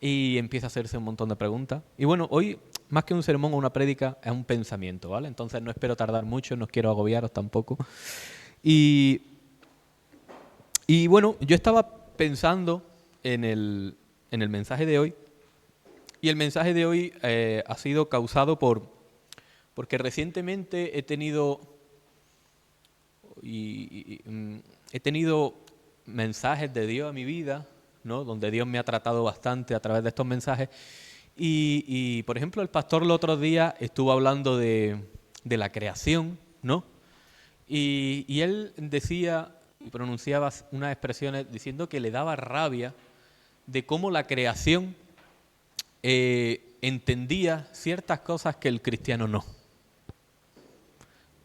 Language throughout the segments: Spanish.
y empieza a hacerse un montón de preguntas. Y bueno, hoy, más que un sermón o una prédica, es un pensamiento, ¿vale? Entonces no espero tardar mucho, no quiero agobiaros tampoco. Y, y bueno, yo estaba pensando en el mensaje de hoy, y el mensaje de hoy ha sido causado porque recientemente he tenido mensajes de Dios a mi vida, ¿no? Donde Dios me ha tratado bastante a través de estos mensajes. Por ejemplo, el pastor el otro día estuvo hablando de la creación, ¿no? Y él decía y pronunciaba unas expresiones diciendo que le daba rabia de cómo la creación entendía ciertas cosas que el cristiano no.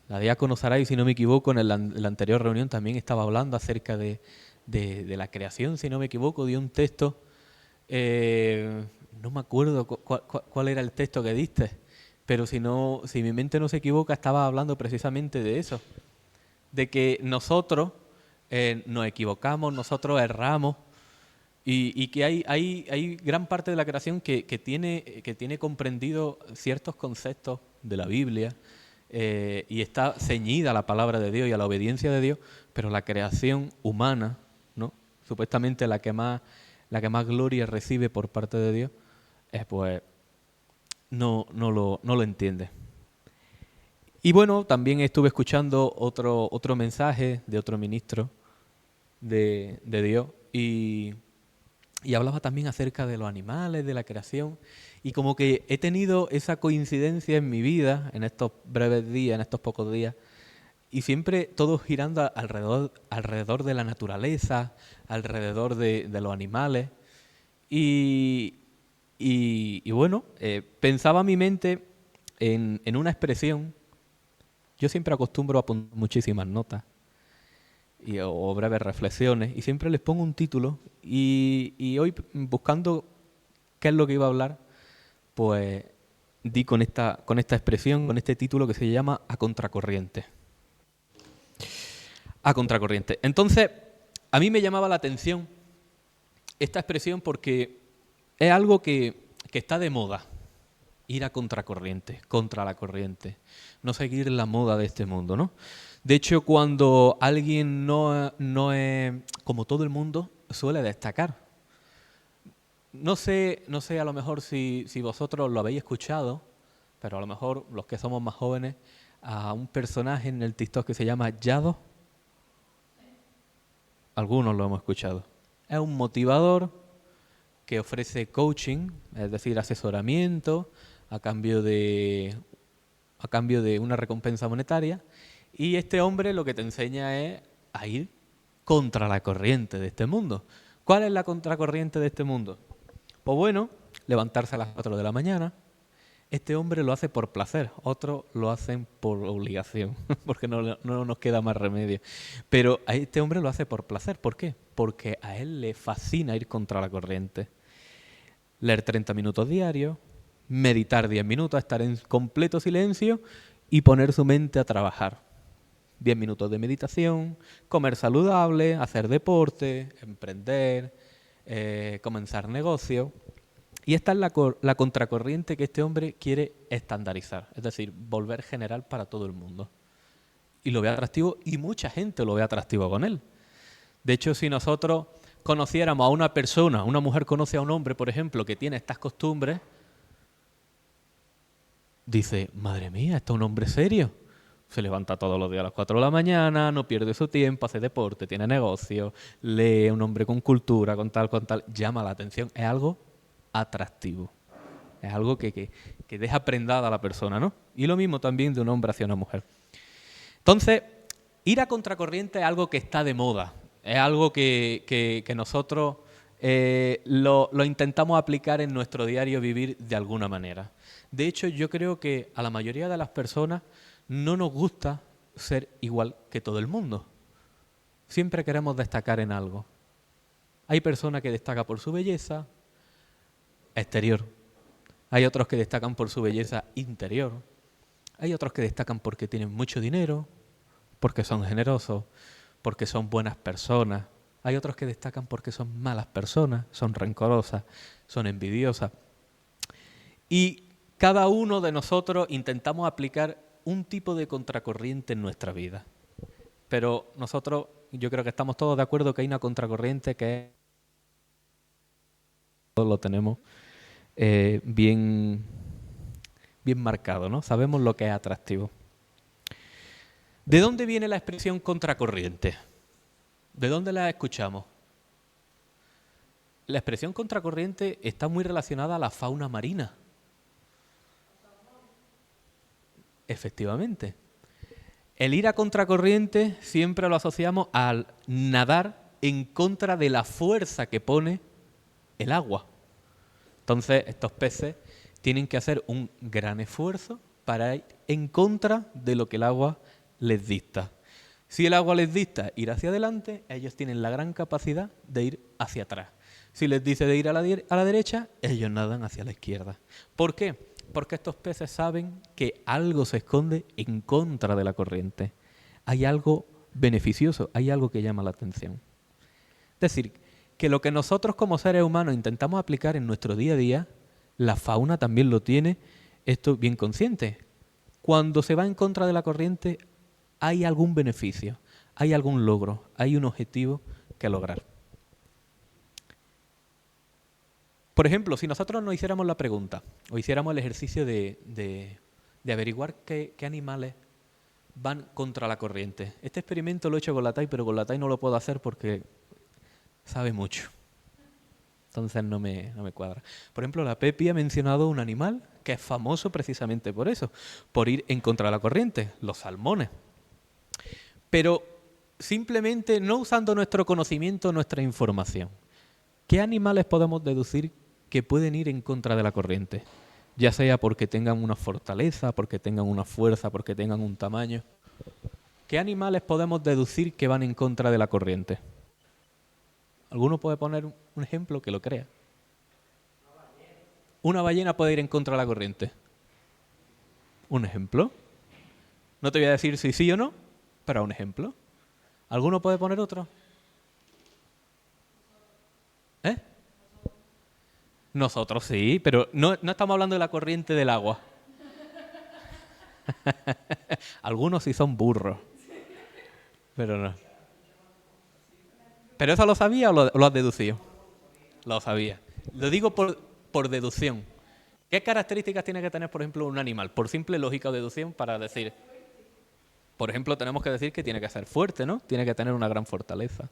La diácono Saray, si no me equivoco, en la anterior reunión también estaba hablando acerca de la creación, si no me equivoco, dio un texto, no me acuerdo cuál era el texto que diste, pero si mi mente no se equivoca, estaba hablando precisamente de eso, de que nosotros nos equivocamos, nosotros erramos, y que hay gran parte de la creación que tiene comprendido ciertos conceptos de la Biblia, y está ceñida a la palabra de Dios y a la obediencia de Dios, pero la creación humana, ¿no? Supuestamente la que más gloria recibe por parte de Dios, pues no lo entiende. Y bueno, también estuve escuchando otro mensaje de otro ministro de Dios, y hablaba también acerca de los animales, de la creación, y como que he tenido esa coincidencia en mi vida, en estos breves días, en estos pocos días, y siempre todo girando alrededor de la naturaleza, alrededor de los animales. Y, y bueno, pensaba mi mente en una expresión. Yo siempre acostumbro a poner muchísimas notas o breves reflexiones, y siempre les pongo un título, y hoy, buscando qué es lo que iba a hablar, pues di con esta expresión, con este título que se llama A Contracorriente. A Contracorriente. Entonces, a mí me llamaba la atención esta expresión porque es algo que está de moda, ir a contracorriente, contra la corriente, no seguir la moda de este mundo, ¿no? De hecho, cuando alguien no es como todo el mundo, suele destacar. No sé a lo mejor si vosotros lo habéis escuchado, pero a lo mejor los que somos más jóvenes, a un personaje en el TikTok que se llama Yado. Algunos lo hemos escuchado. Es un motivador que ofrece coaching, es decir, asesoramiento a cambio de una recompensa monetaria. Y este hombre lo que te enseña es a ir contra la corriente de este mundo. ¿Cuál es la contracorriente de este mundo? Pues bueno, levantarse a las 4 de la mañana. Este hombre lo hace por placer, otros lo hacen por obligación, porque no nos queda más remedio. Pero a este hombre lo hace por placer. ¿Por qué? Porque a él le fascina ir contra la corriente. Leer 30 minutos diarios, meditar 10 minutos, estar en completo silencio y poner su mente a trabajar. 10 minutos de meditación, comer saludable, hacer deporte, emprender, comenzar negocio. Y esta es la contracorriente que este hombre quiere estandarizar, es decir, volver general para todo el mundo. Y lo ve atractivo, y mucha gente lo ve atractivo con él. De hecho, si nosotros conociéramos a una persona, una mujer conoce a un hombre, por ejemplo, que tiene estas costumbres, dice, madre mía, este es un hombre serio. Se levanta todos los días a las 4 de la mañana, no pierde su tiempo, hace deporte, tiene negocio, lee, un hombre con cultura, con tal, llama la atención. Es algo atractivo. Es algo que deja prendada a la persona, ¿no? Y lo mismo también de un hombre hacia una mujer. Entonces, ir a contracorriente es algo que está de moda. Es algo que nosotros lo intentamos aplicar en nuestro diario vivir de alguna manera. De hecho, yo creo que a la mayoría de las personas no nos gusta ser igual que todo el mundo. Siempre queremos destacar en algo. Hay personas que destacan por su belleza exterior. Hay otros que destacan por su belleza interior. Hay otros que destacan porque tienen mucho dinero, porque son generosos, porque son buenas personas. Hay otros que destacan porque son malas personas, son rencorosas, son envidiosas. Y cada uno de nosotros intentamos aplicar un tipo de contracorriente en nuestra vida. Pero nosotros, yo creo que estamos todos de acuerdo que hay una contracorriente que es... Todos lo tenemos bien marcado, ¿no? Sabemos lo que es atractivo. ¿De dónde viene la expresión contracorriente? ¿De dónde la escuchamos? La expresión contracorriente está muy relacionada a la fauna marina. Efectivamente. El ir a contracorriente siempre lo asociamos al nadar en contra de la fuerza que pone el agua. Entonces, estos peces tienen que hacer un gran esfuerzo para ir en contra de lo que el agua les dicta. Si el agua les dicta ir hacia adelante, ellos tienen la gran capacidad de ir hacia atrás. Si les dice de ir a la derecha, ellos nadan hacia la izquierda. ¿Por qué? Porque estos peces saben que algo se esconde en contra de la corriente. Hay algo beneficioso, hay algo que llama la atención. Es decir, que lo que nosotros como seres humanos intentamos aplicar en nuestro día a día, la fauna también lo tiene, esto bien consciente. Cuando se va en contra de la corriente, hay algún beneficio, hay algún logro, hay un objetivo que lograr. Por ejemplo, si nosotros nos hiciéramos la pregunta o hiciéramos el ejercicio de averiguar qué animales van contra la corriente. Este experimento lo he hecho con la TAI, pero con la TAI no lo puedo hacer porque sabe mucho. Entonces no me cuadra. Por ejemplo, la Pepi ha mencionado un animal que es famoso precisamente por eso, por ir en contra de la corriente, los salmones. Pero simplemente no usando nuestro conocimiento, nuestra información. ¿Qué animales podemos deducir que pueden ir en contra de la corriente? Ya sea porque tengan una fortaleza, porque tengan una fuerza, porque tengan un tamaño. ¿Qué animales podemos deducir que van en contra de la corriente? ¿Alguno puede poner un ejemplo que lo crea? Una ballena puede ir en contra de la corriente. ¿Un ejemplo? No te voy a decir si sí o no, pero un ejemplo. ¿Alguno puede poner otro? ¿Eh? Nosotros sí, pero no estamos hablando de la corriente del agua. Algunos sí son burros, pero no. ¿Pero eso lo sabía o lo has deducido? Lo sabía. Lo digo por deducción. ¿Qué características tiene que tener, por ejemplo, un animal? Por simple lógica o deducción para decir... Por ejemplo, tenemos que decir que tiene que ser fuerte, ¿no? Tiene que tener una gran fortaleza.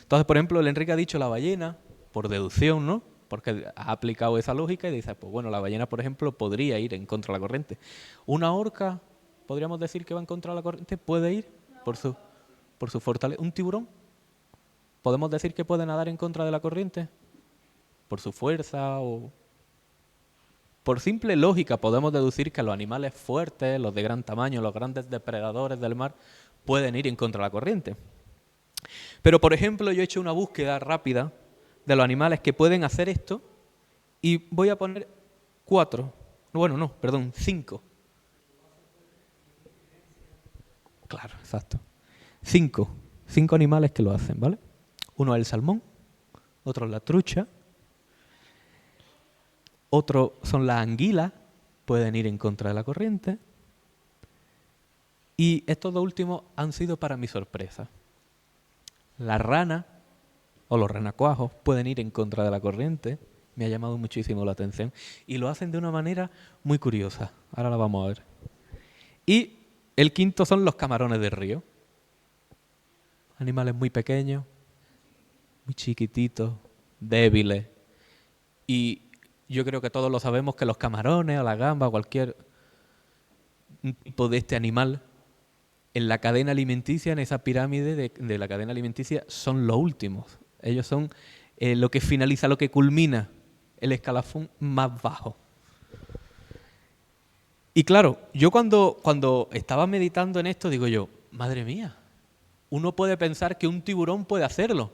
Entonces, por ejemplo, el Enrique ha dicho la ballena, por deducción, ¿no? Porque ha aplicado esa lógica y dice, pues bueno, la ballena, por ejemplo, podría ir en contra de la corriente. ¿Una orca, podríamos decir que va en contra de la corriente? ¿Puede ir por su fortaleza? ¿Un tiburón? ¿Podemos decir que puede nadar en contra de la corriente? ¿Por su fuerza o...? Por simple lógica podemos deducir que los animales fuertes, los de gran tamaño, los grandes depredadores del mar, pueden ir en contra de la corriente. Pero, por ejemplo, yo he hecho una búsqueda rápida de los animales que pueden hacer esto y voy a poner 5. Claro, exacto. 5 animales que lo hacen, ¿vale? Uno es el salmón, otro es la trucha, otro son las anguilas, pueden ir en contra de la corriente. Y estos dos últimos han sido para mi sorpresa. La rana o los renacuajos pueden ir en contra de la corriente. Me ha llamado muchísimo la atención. Y lo hacen de una manera muy curiosa. Ahora la vamos a ver. Y el quinto son los camarones de río. Animales muy pequeños, muy chiquititos, débiles. Y yo creo que todos lo sabemos que los camarones o la gamba o cualquier tipo de este animal en la cadena alimenticia, en esa pirámide de la cadena alimenticia, son los últimos. Ellos son lo que finaliza, lo que culmina el escalafón más bajo. Y claro, yo cuando estaba meditando en esto, digo yo, madre mía, uno puede pensar que un tiburón puede hacerlo.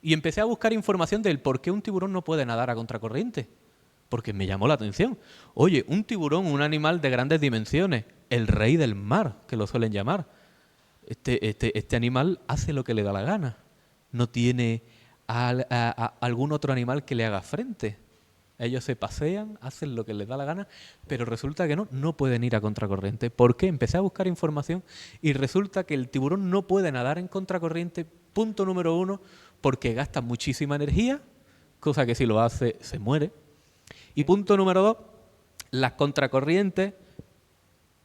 Y empecé a buscar información del por qué un tiburón no puede nadar a contracorriente. Porque me llamó la atención. Oye, un tiburón, un animal de grandes dimensiones, el rey del mar, que lo suelen llamar. Este animal hace lo que le da la gana. no tiene a algún otro animal que le haga frente. Ellos se pasean, hacen lo que les da la gana, pero resulta que no pueden ir a contracorriente. ¿Por qué? Empecé a buscar información y resulta que el tiburón no puede nadar en contracorriente, punto número 1, porque gasta muchísima energía, cosa que si lo hace se muere. Y punto número 2, las contracorrientes,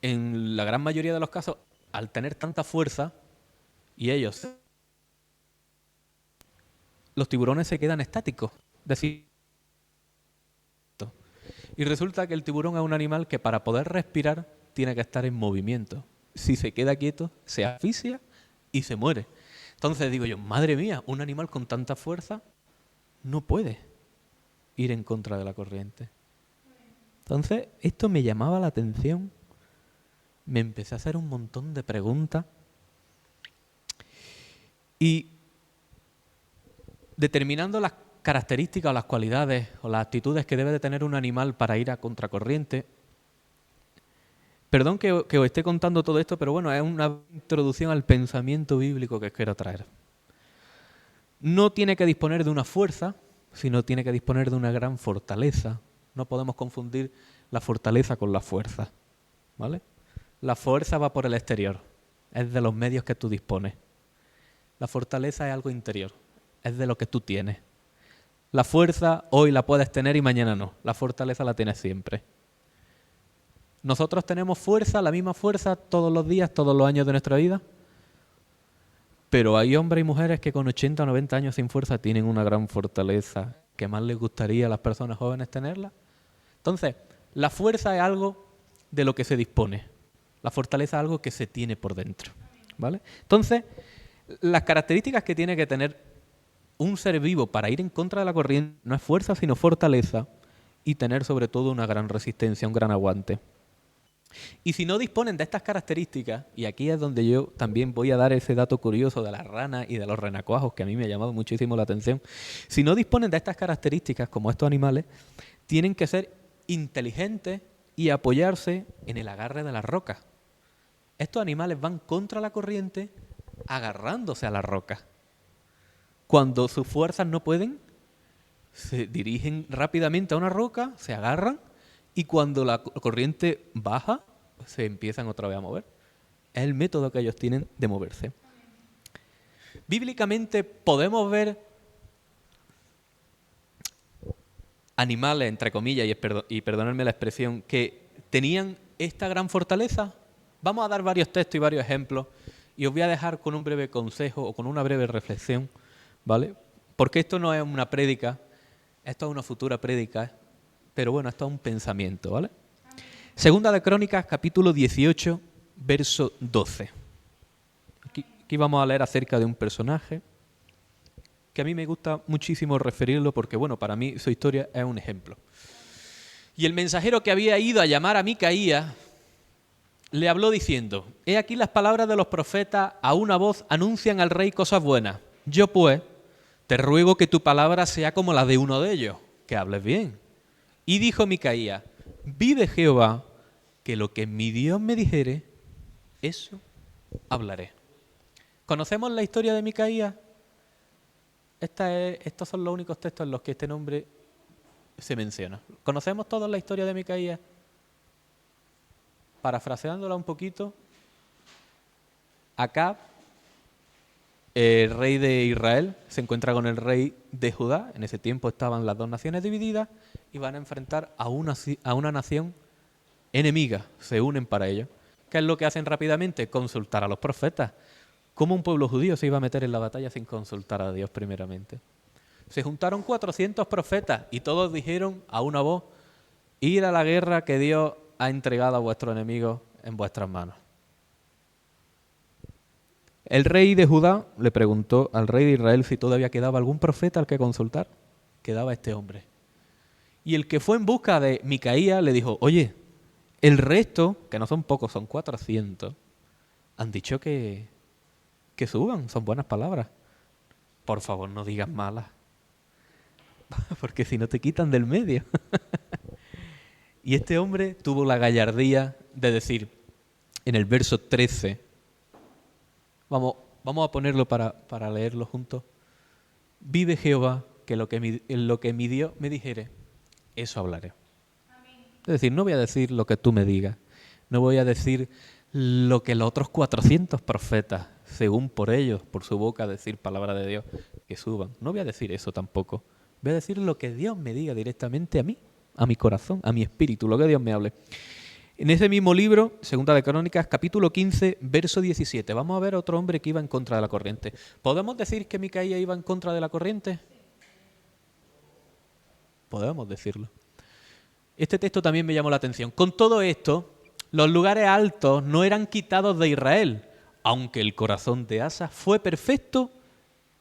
en la gran mayoría de los casos, al tener tanta fuerza, y los tiburones se quedan estáticos. Es decir, y resulta que el tiburón es un animal que para poder respirar tiene que estar en movimiento. Si se queda quieto, se asfixia y se muere. Entonces digo yo, madre mía, un animal con tanta fuerza no puede ir en contra de la corriente. Entonces, esto me llamaba la atención. Me empecé a hacer un montón de preguntas. Y determinando las características o las cualidades o las actitudes que debe de tener un animal para ir a contracorriente. Perdón que os esté contando todo esto, pero bueno, es una introducción al pensamiento bíblico que os quiero traer. No tiene que disponer de una fuerza, sino tiene que disponer de una gran fortaleza. No podemos confundir la fortaleza con la fuerza, ¿vale? La fuerza va por el exterior, es de los medios que tú dispones. La fortaleza es algo interior, es de lo que tú tienes. La fuerza hoy la puedes tener y mañana no. La fortaleza la tienes siempre. ¿Nosotros tenemos fuerza, la misma fuerza todos los días, todos los años de nuestra vida? Pero hay hombres y mujeres que con 80 o 90 años sin fuerza tienen una gran fortaleza que más les gustaría a las personas jóvenes tenerla. Entonces, la fuerza es algo de lo que se dispone. La fortaleza es algo que se tiene por dentro, ¿vale? Entonces, las características que tiene que tener un ser vivo para ir en contra de la corriente no es fuerza, sino fortaleza, y tener sobre todo una gran resistencia, un gran aguante. Y si no disponen de estas características, y aquí es donde yo también voy a dar ese dato curioso de las ranas y de los renacuajos, que a mí me ha llamado muchísimo la atención, si no disponen de estas características, como estos animales, tienen que ser inteligentes y apoyarse en el agarre de las rocas. Estos animales van contra la corriente agarrándose a las rocas. Cuando sus fuerzas no pueden, se dirigen rápidamente a una roca, se agarran y cuando la corriente baja, se empiezan otra vez a mover. Es el método que ellos tienen de moverse. Bíblicamente podemos ver animales, entre comillas, y perdonadme la expresión, que tenían esta gran fortaleza. Vamos a dar varios textos y varios ejemplos y os voy a dejar con un breve consejo o con una breve reflexión, ¿vale? Porque esto no es una prédica, esto es una futura prédica, pero bueno, esto es un pensamiento, ¿vale? Segunda de Crónicas, capítulo 18, verso 12. Aquí vamos a leer acerca de un personaje que a mí me gusta muchísimo referirlo porque, bueno, para mí su historia es un ejemplo. Y el mensajero que había ido a llamar a Micaías le habló diciendo: he aquí las palabras de los profetas a una voz anuncian al rey cosas buenas. Yo pues te ruego que tu palabra sea como la de uno de ellos, que hables bien. Y dijo Micaías: vive Jehová, que lo que mi Dios me dijere, eso hablaré. ¿Conocemos la historia de Micaías? Estos son los únicos textos en los que este nombre se menciona. ¿Conocemos todos la historia de Micaías? Parafraseándola un poquito, Acab, el rey de Israel, se encuentra con el rey de Judá. En ese tiempo estaban las dos naciones divididas y van a enfrentar a una nación enemiga. Se unen para ello. ¿Qué es lo que hacen rápidamente? Consultar a los profetas. ¿Cómo un pueblo judío se iba a meter en la batalla sin consultar a Dios primeramente? Se juntaron 400 profetas y todos dijeron a una voz: ir a la guerra que Dios ha entregado a vuestros enemigos en vuestras manos. El rey de Judá le preguntó al rey de Israel si todavía quedaba algún profeta al que consultar. Quedaba este hombre. Y el que fue en busca de Micaías le dijo: oye, el resto, que no son pocos, son 400, han dicho que suban, son buenas palabras. Por favor, no digas malas, porque si no te quitan del medio. Y este hombre tuvo la gallardía de decir, en el verso 13, vamos a ponerlo para leerlo juntos. vive Jehová, que lo que mi Dios me dijere, eso hablaré. Es decir, no voy a decir lo que tú me digas, no voy a decir lo que los otros 400 profetas, según por ellos, por su boca, decir palabra de Dios, que suban. No voy a decir eso tampoco. Voy a decir lo que Dios me diga directamente a mí, a mi corazón, a mi espíritu, lo que Dios me hable. En ese mismo libro, Segunda de Crónicas, capítulo 15, verso 17, vamos a ver a otro hombre que iba en contra de la corriente. ¿Podemos decir que Micaía iba en contra de la corriente? Podemos decirlo. Este texto también me llamó la atención. Con todo esto, los lugares altos no eran quitados de Israel, aunque el corazón de Asa fue perfecto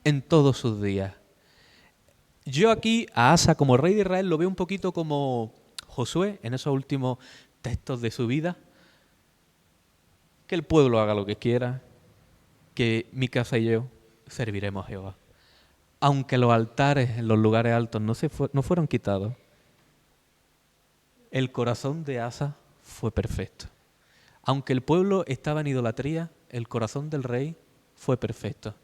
en todos sus días. Yo aquí a Asa como rey de Israel lo veo un poquito como Josué en esos últimos textos de su vida. Que el pueblo haga lo que quiera, que mi casa y yo serviremos a Jehová. Aunque los altares en los lugares altos no fueron quitados, el corazón de Asa fue perfecto. Aunque el pueblo estaba en idolatría, el corazón del rey fue perfecto.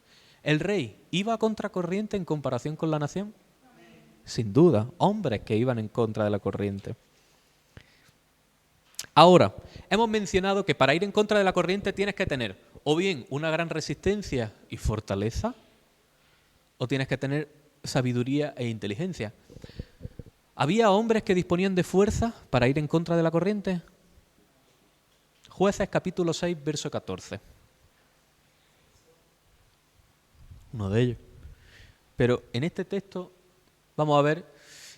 ¿El rey iba a contracorriente en comparación con la nación? Sin duda, hombres que iban en contra de la corriente. Ahora, hemos mencionado que para ir en contra de la corriente tienes que tener o bien una gran resistencia y fortaleza, o tienes que tener sabiduría e inteligencia. ¿Había hombres que disponían de fuerza para ir en contra de la corriente? Jueces capítulo 6, verso 14. Uno de ellos. Pero en este texto, vamos a ver,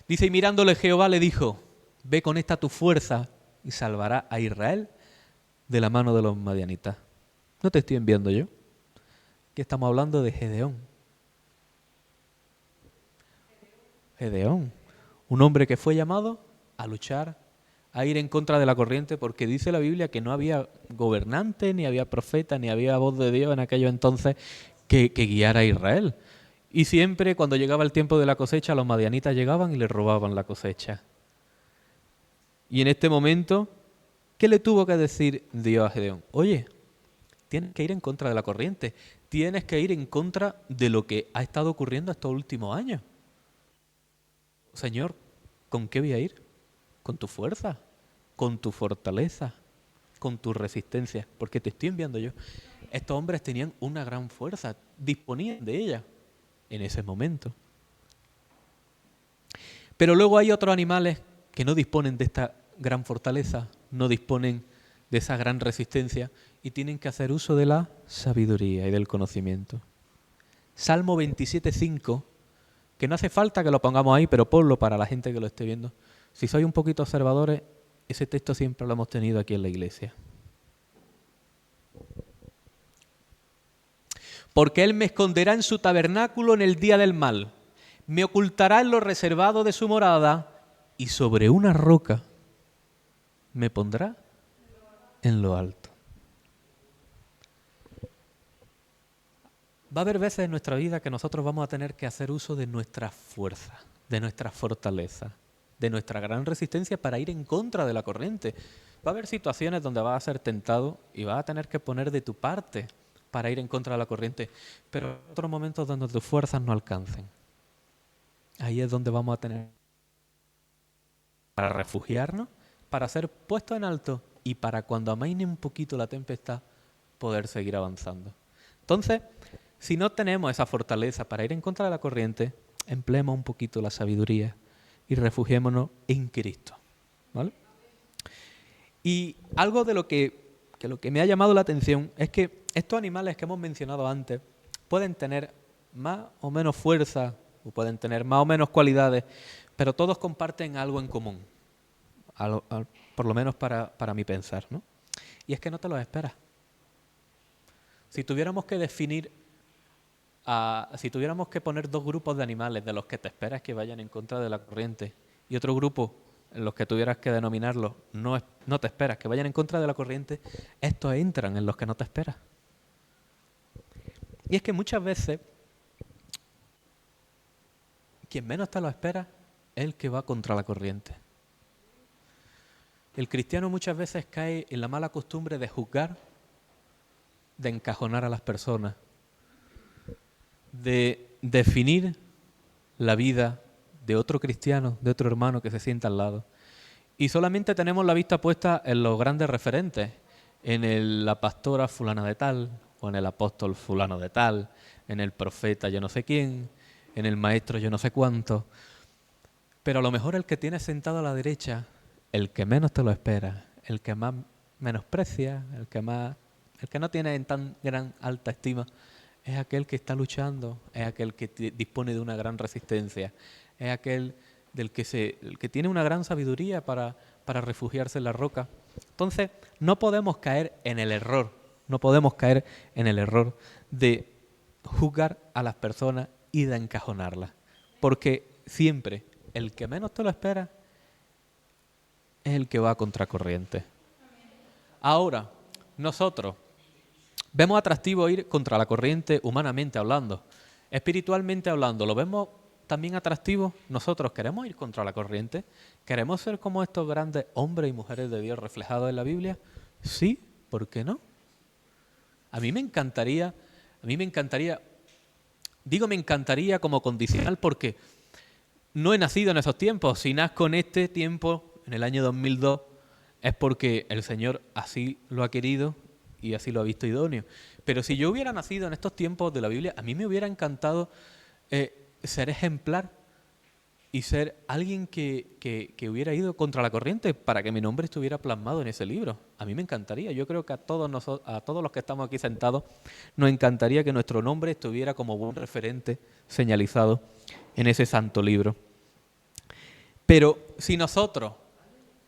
dice, y mirándole Jehová le dijo, ve con esta tu fuerza y salvará a Israel de la mano de los madianitas. ¿No te estoy enviando yo? Que estamos hablando de Gedeón. Gedeón. Un hombre que fue llamado a luchar, a ir en contra de la corriente, porque dice la Biblia que no había gobernante, ni había profeta, ni había voz de Dios en aquellos entonces que guiara a Israel. Y siempre cuando llegaba el tiempo de la cosecha, los madianitas llegaban y le robaban la cosecha. Y en este momento, ¿qué le tuvo que decir Dios a Gedeón? Oye, tienes que ir en contra de la corriente, tienes que ir en contra de lo que ha estado ocurriendo estos últimos años. Señor, ¿con qué voy a ir? Con tu fuerza, con tu fortaleza, con tu resistencia, porque te estoy enviando yo. Estos hombres tenían una gran fuerza, disponían de ella en ese momento. Pero luego hay otros animales que no disponen de esta gran fortaleza, no disponen de esa gran resistencia y tienen que hacer uso de la sabiduría y del conocimiento. Salmo 27:5, que no hace falta que lo pongamos ahí, pero ponlo para la gente que lo esté viendo. Si sois un poquito observadores, ese texto siempre lo hemos tenido aquí en la iglesia. Porque Él me esconderá en su tabernáculo en el día del mal, me ocultará en lo reservado de su morada y sobre una roca me pondrá en lo alto. Va a haber veces en nuestra vida que nosotros vamos a tener que hacer uso de nuestra fuerza, de nuestra fortaleza, de nuestra gran resistencia para ir en contra de la corriente. Va a haber situaciones donde vas a ser tentado y vas a tener que poner de tu parte para ir en contra de la corriente, pero hay otros momentos donde tus fuerzas no alcancen. Ahí es donde vamos a tener para refugiarnos, para ser puestos en alto y para cuando amaine un poquito la tempestad poder seguir avanzando. Entonces, si no tenemos esa fortaleza para ir en contra de la corriente, empleemos un poquito la sabiduría y refugiémonos en Cristo, ¿vale? Y algo de lo que me ha llamado la atención es que estos animales que hemos mencionado antes pueden tener más o menos fuerza o pueden tener más o menos cualidades, pero todos comparten algo en común, por lo menos para mi pensar, ¿no? Y es que no te los esperas. Si tuviéramos que si tuviéramos que poner dos grupos de animales de los que te esperas que vayan en contra de la corriente y otro grupo en los que tuvieras que denominarlos no te esperas que vayan en contra de la corriente, estos entran en los que no te esperas. Y es que muchas veces quien menos te lo espera es el que va contra la corriente. El cristiano muchas veces cae en la mala costumbre de juzgar, de encajonar a las personas, de definir la vida de otro cristiano, de otro hermano que se sienta al lado. Y solamente tenemos la vista puesta en los grandes referentes, la pastora fulana de tal, o en el apóstol fulano de tal, en el profeta yo no sé quién, en el maestro yo no sé cuánto. Pero a lo mejor el que tienes sentado a la derecha, el que menos te lo espera, el que más menosprecia, el que no tiene en tan gran alta estima, es aquel que está luchando, es aquel que dispone de una gran resistencia, es aquel el que tiene una gran sabiduría para refugiarse en la roca. Entonces, no podemos caer en el error, de juzgar a las personas y de encajonarlas, porque siempre el que menos te lo espera es el que va a contracorriente. Ahora, nosotros vemos atractivo ir contra la corriente humanamente hablando. Espiritualmente hablando, ¿lo vemos también atractivo? Nosotros queremos ir contra la corriente. ¿Queremos ser como estos grandes hombres y mujeres de Dios reflejados en la Biblia? Sí, ¿por qué no? A mí me encantaría, digo me encantaría como condicional porque no he nacido en esos tiempos. Si nazco en este tiempo, en el año 2002, es porque el Señor así lo ha querido y así lo ha visto idóneo. Pero si yo hubiera nacido en estos tiempos de la Biblia, a mí me hubiera encantado ser ejemplar y ser alguien que hubiera ido contra la corriente para que mi nombre estuviera plasmado en ese libro. A mí me encantaría. Yo creo que a todos los que estamos aquí sentados nos encantaría que nuestro nombre estuviera como buen referente señalizado en ese santo libro. Pero si nosotros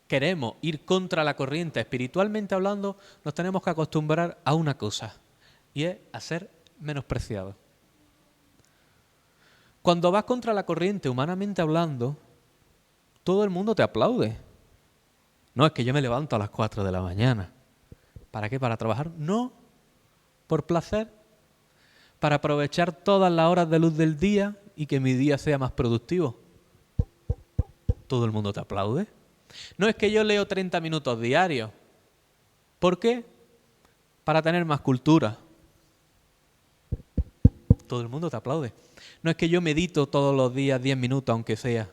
queremos ir contra la corriente espiritualmente hablando, nos tenemos que acostumbrar a una cosa, y es a ser menospreciados. Cuando vas contra la corriente humanamente hablando, todo el mundo te aplaude. No es que yo me levanto a las 4 de la mañana. ¿Para qué? ¿Para trabajar? No, por placer, para aprovechar todas las horas de luz del día y que mi día sea más productivo. Todo el mundo te aplaude. No es que yo leo 30 minutos diarios. ¿Por qué? Para tener más cultura. Todo el mundo te aplaude. No es que yo medito todos los días 10 minutos, aunque sea.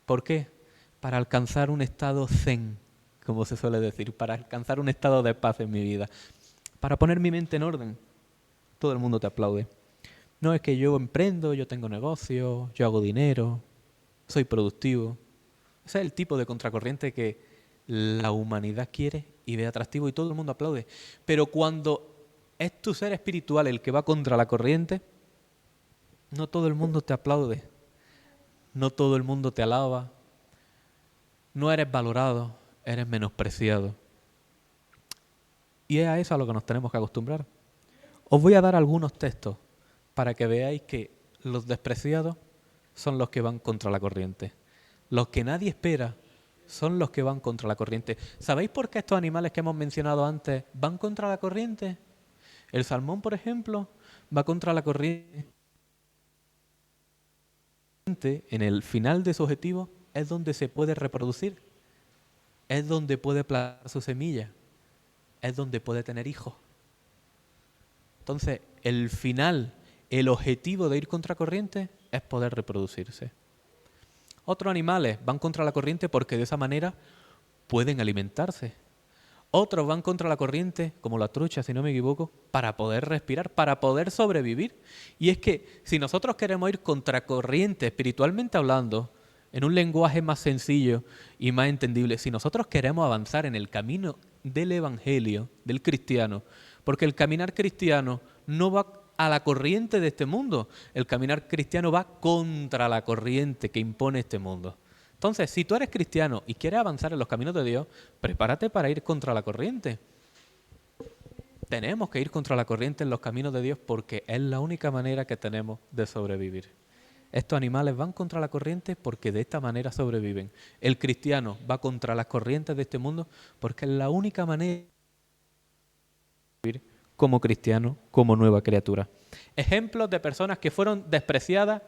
¿Por qué? Para alcanzar un estado zen, como se suele decir, para alcanzar un estado de paz en mi vida, para poner mi mente en orden. Todo el mundo te aplaude. No es que yo emprendo, yo tengo negocio, yo hago dinero, soy productivo. Ese es el tipo de contracorriente que la humanidad quiere y ve atractivo y todo el mundo aplaude. Pero cuando es tu ser espiritual el que va contra la corriente, no todo el mundo te aplaude, no todo el mundo te alaba, no eres valorado, eres menospreciado. Y es a eso a lo que nos tenemos que acostumbrar. Os voy a dar algunos textos para que veáis que los despreciados son los que van contra la corriente. Los que nadie espera son los que van contra la corriente. ¿Sabéis por qué estos animales que hemos mencionado antes van contra la corriente? El salmón, por ejemplo, va contra la corriente. En el final de su objetivo es donde se puede reproducir, es donde puede plantar su semilla, es donde puede tener hijos. Entonces, el final, el objetivo de ir contra corriente es poder reproducirse. Otros animales van contra la corriente porque de esa manera pueden alimentarse. Otros van contra la corriente, como la trucha, si no me equivoco, para poder respirar, para poder sobrevivir. Y es que si nosotros queremos ir contra corriente espiritualmente hablando, en un lenguaje más sencillo y más entendible, si nosotros queremos avanzar en el camino del evangelio, del cristiano, porque el caminar cristiano no va a la corriente de este mundo, el caminar cristiano va contra la corriente que impone este mundo. Entonces, si tú eres cristiano y quieres avanzar en los caminos de Dios, prepárate para ir contra la corriente. Tenemos que ir contra la corriente en los caminos de Dios porque es la única manera que tenemos de sobrevivir. Estos animales van contra la corriente porque de esta manera sobreviven. El cristiano va contra las corrientes de este mundo porque es la única manera de vivir como cristiano, como nueva criatura. Ejemplos de personas que fueron despreciadas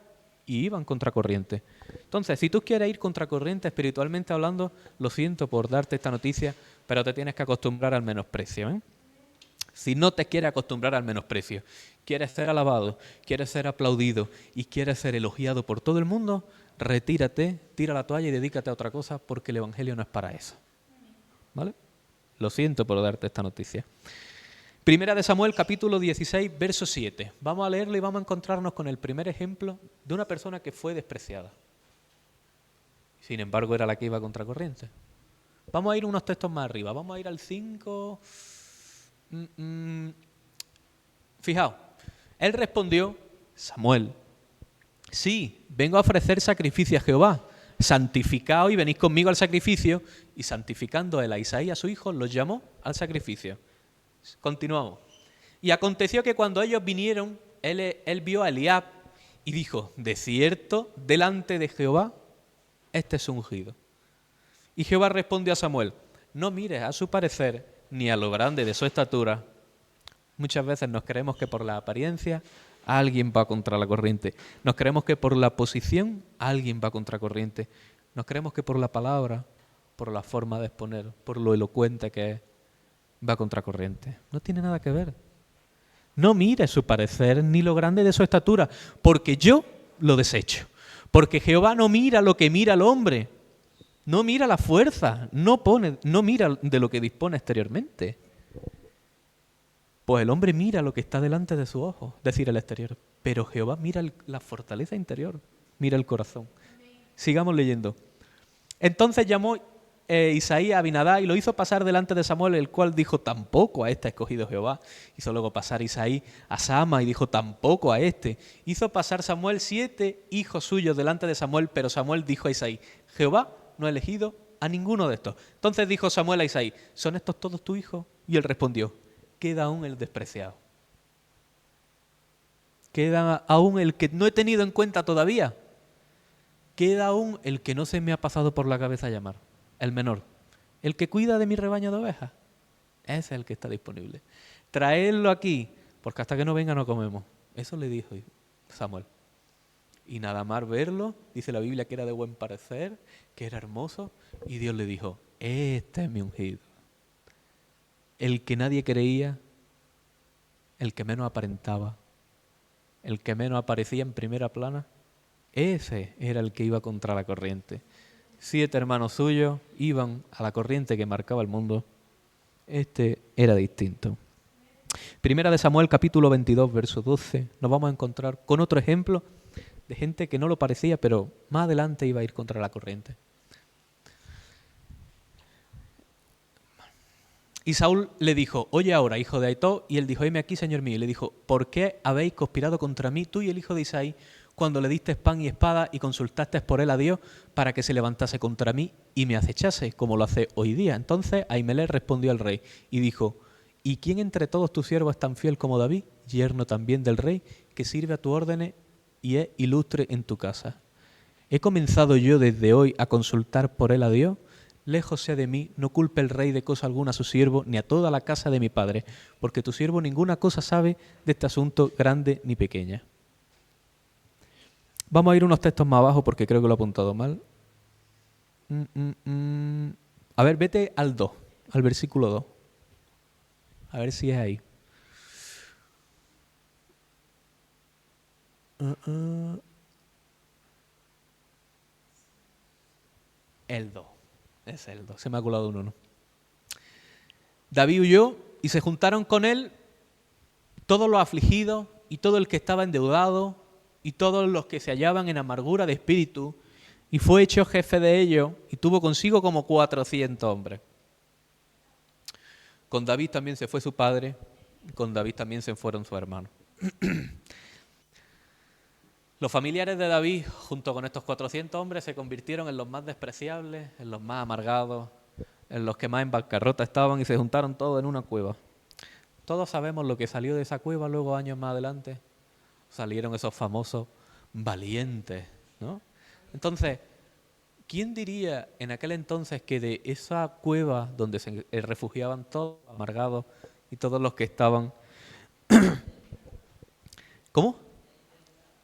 y iban contra corriente. Entonces, si tú quieres ir contra corriente espiritualmente hablando, lo siento por darte esta noticia, pero te tienes que acostumbrar al menosprecio, ¿eh? Si no te quieres acostumbrar al menosprecio, quieres ser alabado, quieres ser aplaudido y quieres ser elogiado por todo el mundo, retírate, tira la toalla y dedícate a otra cosa porque el Evangelio no es para eso. ¿Vale? Lo siento por darte esta noticia. Primera de Samuel, capítulo 16, verso 7. Vamos a leerlo y vamos a encontrarnos con el primer ejemplo de una persona que fue despreciada. Sin embargo, era la que iba a contracorriente. Vamos a ir unos textos más arriba. Vamos a ir al 5. Fijaos, él respondió, Samuel, sí, vengo a ofrecer sacrificio a Jehová. Santificaos y venid conmigo al sacrificio. Y santificando él a Isaí, a su hijo, los llamó al sacrificio. Continuamos. Y aconteció que cuando ellos vinieron, él vio a Eliab y dijo, de cierto, delante de Jehová, este es ungido. Y Jehová respondió a Samuel, no mires a su parecer ni a lo grande de su estatura. Muchas veces nos creemos que por la apariencia alguien va contra la corriente. Nos creemos que por la posición alguien va contra corriente. Nos creemos que por la palabra, por la forma de exponer, por lo elocuente que es, va contra corriente. No tiene nada que ver. No mire su parecer ni lo grande de su estatura, porque yo lo desecho. Porque Jehová no mira lo que mira el hombre. No mira la fuerza, no mira de lo que dispone exteriormente. Pues el hombre mira lo que está delante de sus ojos, es decir, el exterior. Pero Jehová mira la fortaleza interior, mira el corazón. Sigamos leyendo. Entonces llamó Isaí a Abinadab y lo hizo pasar delante de Samuel, el cual dijo, tampoco a este ha escogido Jehová. Hizo luego pasar Isaí a Sama y dijo, tampoco a este. Hizo pasar Samuel 7 hijos suyos delante de Samuel, pero Samuel dijo a Isaí, Jehová no ha elegido a ninguno de estos. Entonces dijo Samuel a Isaí, ¿son estos todos tus hijos? Y él respondió, queda aún el despreciado. Queda aún el que no he tenido en cuenta todavía. Queda aún el que no se me ha pasado por la cabeza llamar. El menor, el que cuida de mi rebaño de ovejas. Ese es el que está disponible. Traedlo aquí, porque hasta que no venga no comemos. Eso le dijo Samuel. Y nada más verlo, dice la Biblia que era de buen parecer, que era hermoso, y Dios le dijo, este es mi ungido. El que nadie creía, el que menos aparentaba, el que menos aparecía en primera plana, ese era el que iba contra la corriente. 7 hermanos suyos iban a la corriente que marcaba el mundo. Este era distinto. Primera de Samuel, capítulo 22, verso 12. Nos vamos a encontrar con otro ejemplo de gente que no lo parecía, pero más adelante iba a ir contra la corriente. Y Saúl le dijo, oye ahora, hijo de Aitó, y él dijo, heme aquí, señor mío. Y le dijo, ¿por qué habéis conspirado contra mí, tú y el hijo de Isaí, cuando le diste pan y espada y consultaste por él a Dios para que se levantase contra mí y me acechase, como lo hace hoy día? Entonces Ahimelech respondió al rey y dijo, ¿y quién entre todos tus siervos es tan fiel como David, yerno también del rey, que sirve a tus órdenes y es ilustre en tu casa? ¿He comenzado yo desde hoy a consultar por él a Dios? Lejos sea de mí, no culpe el rey de cosa alguna a su siervo, ni a toda la casa de mi padre, porque tu siervo ninguna cosa sabe de este asunto grande ni pequeña. Vamos a ir unos textos más abajo porque creo que lo he apuntado mal. A ver, vete al 2, al versículo 2. A ver si es ahí. El 2. Es el 2. Se me ha colado un 1. David huyó y se juntaron con él todos los afligidos y todo el que estaba endeudado y todos los que se hallaban en amargura de espíritu, y fue hecho jefe de ellos y tuvo consigo como 400 hombres. Con David también se fue su padre, y con David también se fueron sus hermanos. Los familiares de David, junto con estos 400 hombres, se convirtieron en los más despreciables, en los más amargados, en los que más en bancarrota estaban, y se juntaron todos en una cueva. Todos sabemos lo que salió de esa cueva luego, años más adelante. Salieron esos famosos valientes, ¿no? Entonces, ¿quién diría en aquel entonces que de esa cueva donde se refugiaban todos amargados y todos los que estaban ¿cómo?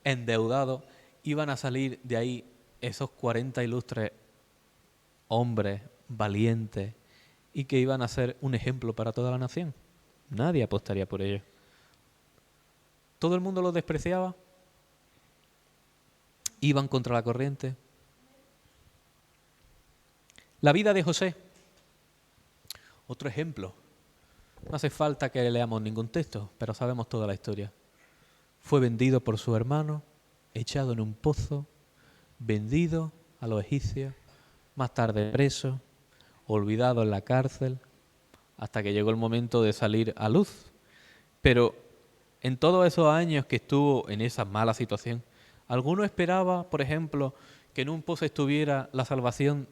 Endeudados, iban a salir de ahí esos 40 ilustres hombres valientes y que iban a ser un ejemplo para toda la nación? Nadie apostaría por ellos. Todo el mundo los despreciaba. Iban contra la corriente. La vida de José. Otro ejemplo. No hace falta que leamos ningún texto, pero sabemos toda la historia. Fue vendido por su hermano, echado en un pozo, vendido a los egipcios, más tarde preso, olvidado en la cárcel, hasta que llegó el momento de salir a luz. Pero en todos esos años que estuvo en esa mala situación, ¿alguno esperaba, por ejemplo, que en un pozo estuviera la salvación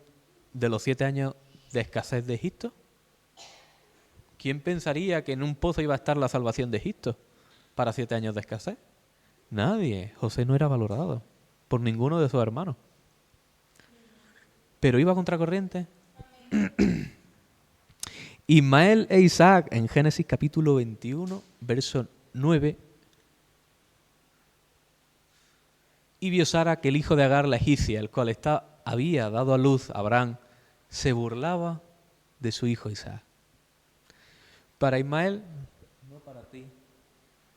de los 7 años de escasez de Egipto? ¿Quién pensaría que en un pozo iba a estar la salvación de Egipto para 7 años de escasez? Nadie. José no era valorado por ninguno de sus hermanos. Pero iba contracorriente. Ismael e Isaac, en Génesis capítulo 21, verso 9. Y vio Sara que el hijo de Agar, la egipcia, el cual había dado a luz a Abraham, se burlaba de su hijo Isaac. Para Ismael, no para ti,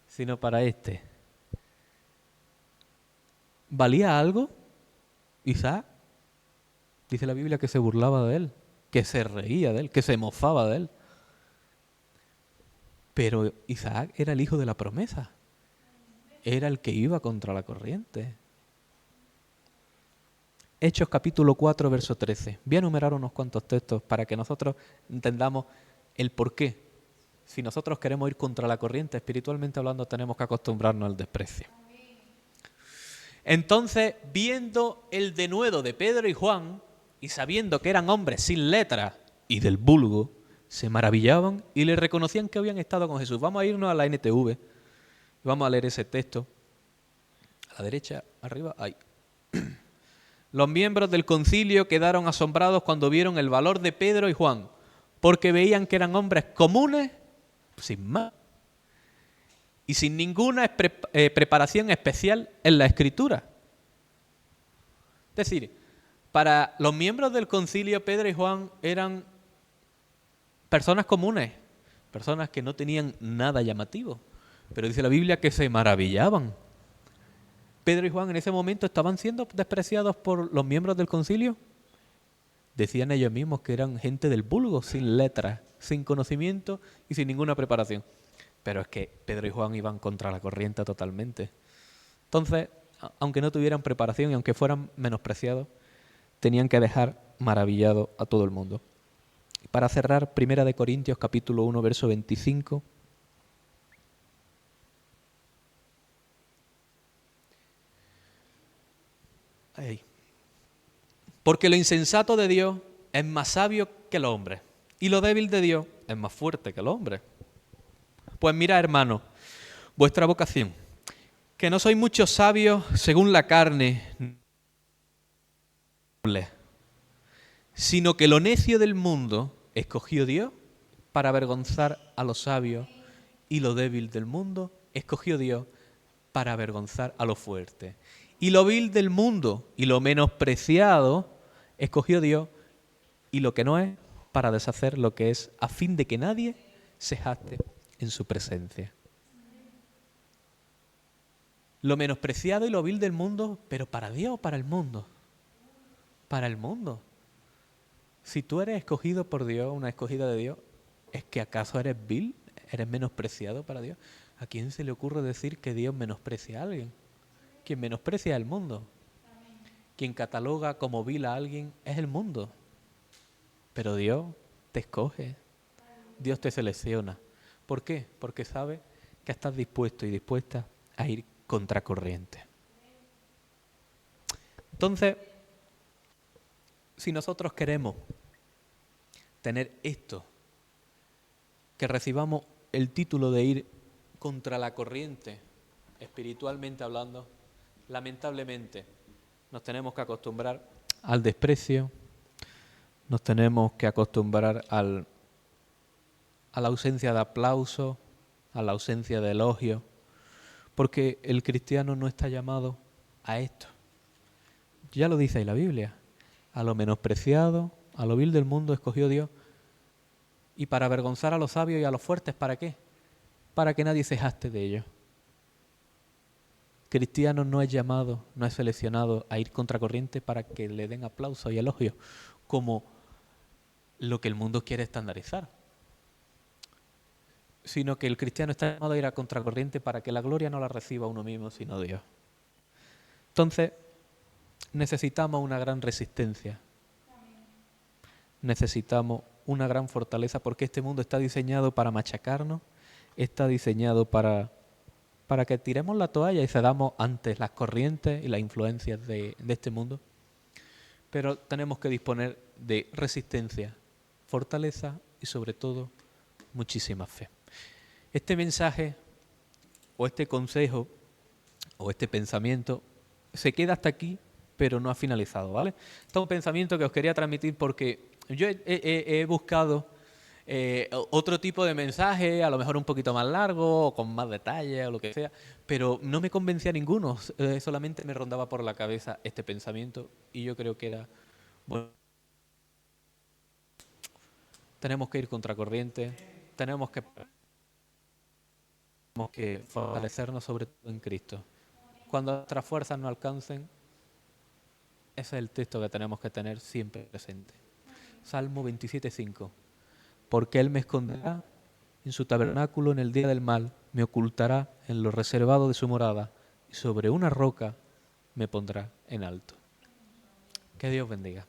sino para este. ¿Valía algo Isaac? Dice la Biblia que se burlaba de él, que se reía de él, que se mofaba de él. Pero Isaac era el hijo de la promesa. Era el que iba contra la corriente. Hechos capítulo 4, verso 13. Voy a enumerar unos cuantos textos para que nosotros entendamos el porqué. Si nosotros queremos ir contra la corriente, espiritualmente hablando, tenemos que acostumbrarnos al desprecio. Entonces, viendo el denuedo de Pedro y Juan, y sabiendo que eran hombres sin letra y del vulgo, se maravillaban y le reconocían que habían estado con Jesús. Vamos a irnos a la NTV y vamos a leer ese texto. A la derecha, arriba, ahí. Los miembros del concilio quedaron asombrados cuando vieron el valor de Pedro y Juan, porque veían que eran hombres comunes, sin más, y sin ninguna preparación especial en la Escritura. Es decir, para los miembros del concilio, Pedro y Juan eran personas comunes, personas que no tenían nada llamativo, pero dice la Biblia que se maravillaban. Pedro y Juan en ese momento estaban siendo despreciados por los miembros del concilio. Decían ellos mismos que eran gente del vulgo, sin letras, sin conocimiento y sin ninguna preparación. Pero es que Pedro y Juan iban contra la corriente totalmente. Entonces, aunque no tuvieran preparación y aunque fueran menospreciados, tenían que dejar maravillado a todo el mundo. Y para cerrar, 1 Corintios capítulo 1, verso 25. Ahí. Porque lo insensato de Dios es más sabio que el hombre, y lo débil de Dios es más fuerte que el hombre. Pues mira, hermano, vuestra vocación, que no sois muchos sabios según la carne, sino que lo necio del mundo escogió Dios para avergonzar a los sabios, y lo débil del mundo escogió Dios para avergonzar a lo fuerte. Y lo vil del mundo y lo menospreciado escogió Dios, y lo que no es, para deshacer lo que es, a fin de que nadie se jacte en su presencia. Lo menospreciado y lo vil del mundo, pero para Dios o para el mundo. Para el mundo. Si tú eres escogido por Dios, una escogida de Dios, ¿es que acaso eres vil? ¿Eres menospreciado para Dios? ¿A quién se le ocurre decir que Dios menosprecia a alguien? Quien menosprecia es el mundo. Quien cataloga como vil a alguien es el mundo. Pero Dios te escoge. Dios te selecciona. ¿Por qué? Porque sabe que estás dispuesto y dispuesta a ir contracorriente. Entonces, si nosotros queremos tener esto, que recibamos el título de ir contra la corriente, espiritualmente hablando, lamentablemente nos tenemos que acostumbrar al desprecio, nos tenemos que acostumbrar a la ausencia de aplauso, a la ausencia de elogio, porque el cristiano no está llamado a esto. Ya lo dice ahí la Biblia. A lo menospreciado, a lo vil del mundo escogió Dios, y para avergonzar a los sabios y a los fuertes, ¿para qué? para que nadie se jacte de ello. Cristiano no es llamado, no es seleccionado a ir contracorriente para que le den aplausos y elogios, como lo que el mundo quiere estandarizar, sino que el cristiano está llamado a ir a contracorriente para que la gloria no la reciba uno mismo, sino Dios. Entonces, necesitamos una gran resistencia, necesitamos una gran fortaleza, porque este mundo está diseñado para machacarnos, está diseñado para que tiremos la toalla y cedamos ante las corrientes y las influencias de este mundo. Pero tenemos que disponer de resistencia, fortaleza y sobre todo muchísima fe. Este mensaje o este consejo o este pensamiento se queda hasta aquí, pero no ha finalizado, ¿vale? Este es un pensamiento que os quería transmitir porque yo he buscado otro tipo de mensaje, a lo mejor un poquito más largo o con más detalle o lo que sea, pero no me convencía ninguno, solamente me rondaba por la cabeza este pensamiento y yo creo que era, bueno, tenemos que ir contracorriente, tenemos que fortalecernos sobre todo en Cristo. Cuando nuestras fuerzas no alcancen, ese es el texto que tenemos que tener siempre presente. Salmo 27:5. Porque Él me esconderá en su tabernáculo en el día del mal, me ocultará en lo reservado de su morada, y sobre una roca me pondrá en alto. Que Dios bendiga.